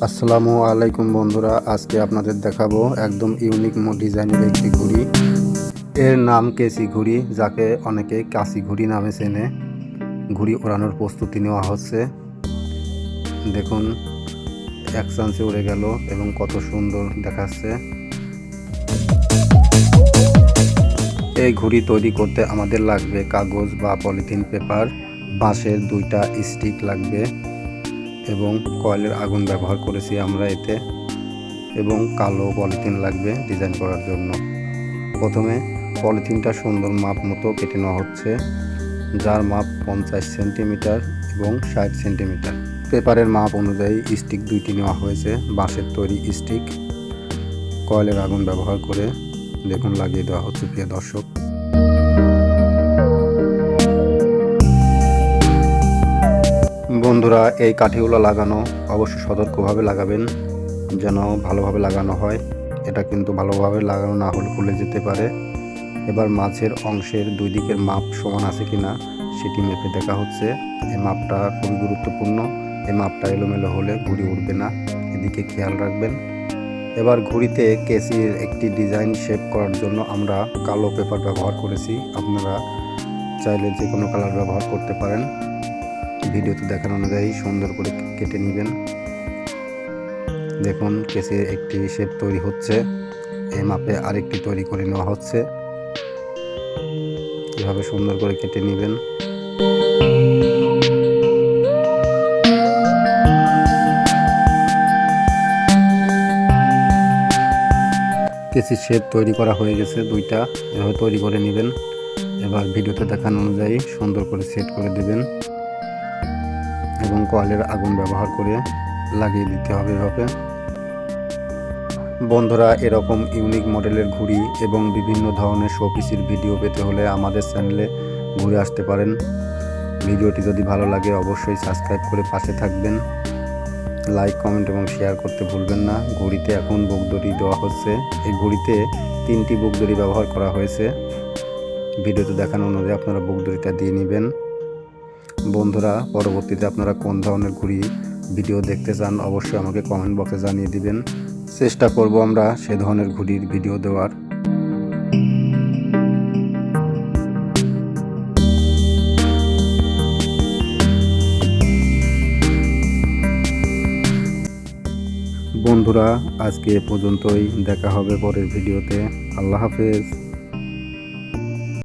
আসসালামু আলাইকুম বন্ধুরা, আজকে আপনাদের দেখাবো একদম ইউনিক ডিজাইনের একটি ঘুড়ি। এর নাম কেসি ঘুড়ি, যাকে অনেকে কাশি ঘুড়ি নামে চেনে। ঘুড়ি ওড়ানোর প্রস্তুতি নেওয়া হচ্ছে। দেখুন, এক চান্সে উড়ে গেল এবং কত সুন্দর দেখাচ্ছে। এই ঘুড়ি তৈরি করতে আমাদের লাগবে কাগজ বা পলিথিন পেপার, বাঁশের 2টা স্টিক লাগবে এবং কয়লার আগুন ব্যবহার করেছি আমরা এতে, এবং কালো পলিথিন লাগবে ডিজাইন করার জন্য। প্রথমে পলিথিনটা সুন্দর মাপ মতো কেটে নেওয়া হচ্ছে, যার মাপ 50 সেন্টিমিটার এবং 60 সেন্টিমিটার। পেপারের মাপ অনুযায়ী স্টিক 2টি নেওয়া হয়েছে, বাঁশের তৈরি স্টিক। কয়লার আগুন ব্যবহার করে দেখুন লাগিয়ে দেওয়া হচ্ছে। প্রিয় দর্শক, বন্ধুরা, এই কাঠিগুলো লাগানো অবশ্যই সতর্কভাবে লাগাবেন, যেন ভালোভাবে লাগানো হয়। এটা কিন্তু ভালোভাবে লাগানো না হলে খুলে যেতে পারে। এবার মাছের অংশের 2 দিকের মাপ সমান আছে কিনা সেটি মেপে দেখা হচ্ছে। এই মাপটা খুবই গুরুত্বপূর্ণ। এই মাপটা এলোমেলো হলে ঘুড়ি উঠবে না, এদিকে খেয়াল রাখবেন। এবার ঘুড়িতে কেসির একটি ডিজাইন শেপ করার জন্য আমরা কালো পেপার ব্যবহার করেছি। আপনারা চাইলে যে কোনো কালার ব্যবহার করতে পারেন। ভিডিওতে দেখানো অনুযায়ী সুন্দর করে কেটে নেবেন। দেখুন, কেসির একটি শেপ তৈরি হচ্ছে। এই মাপে আরেকটি তৈরি করে নেওয়া হচ্ছে। এভাবে সুন্দর করে কেটে নেবেন। কেসির শেপ তৈরি করা হয়ে গেছে 2টা, এভাবে তৈরি করে নেবেন। এবার ভিডিওতে দেখানো অনুযায়ী সুন্দর করে সেট করে দেবেন এবং কয়লার আগুন ব্যবহার করে লাগিয়ে দিতে হবে এভাবে। বন্ধুরা, এরকম ইউনিক মডেলের ঘুড়ি এবং বিভিন্ন ধরনের শোপিসের ভিডিও পেতে হলে আমাদের চ্যানেলে ঘুরে আসতে পারেন। ভিডিওটি যদি ভালো লাগে অবশ্যই সাবস্ক্রাইব করে পাশে থাকবেন। লাইক, কমেন্ট এবং শেয়ার করতে ভুলবেন না। ঘুড়িতে এখন বুকদড়ি দেওয়া হচ্ছে। এই ঘুড়িতে 3টি বুকদড়ি ব্যবহার করা হয়েছে। ভিডিওতে দেখানো অনুযায়ী আপনারা বুকদড়িটা দিয়ে নেবেন। বন্ধুরা, পরবর্তীতে আপনারা কোন ধরনের ঘুড়ি ভিডিও দেখতে চান অবশ্যই আমাকে কমেন্ট বক্সে জানিয়ে দিবেন। চেষ্টা করব আমরা সে ধরনের ঘুড়ির ভিডিও দেওয়ার। বন্ধুরা, আজকে এ পর্যন্তই। দেখা হবে পরের ভিডিওতে। আল্লাহ হাফেজ।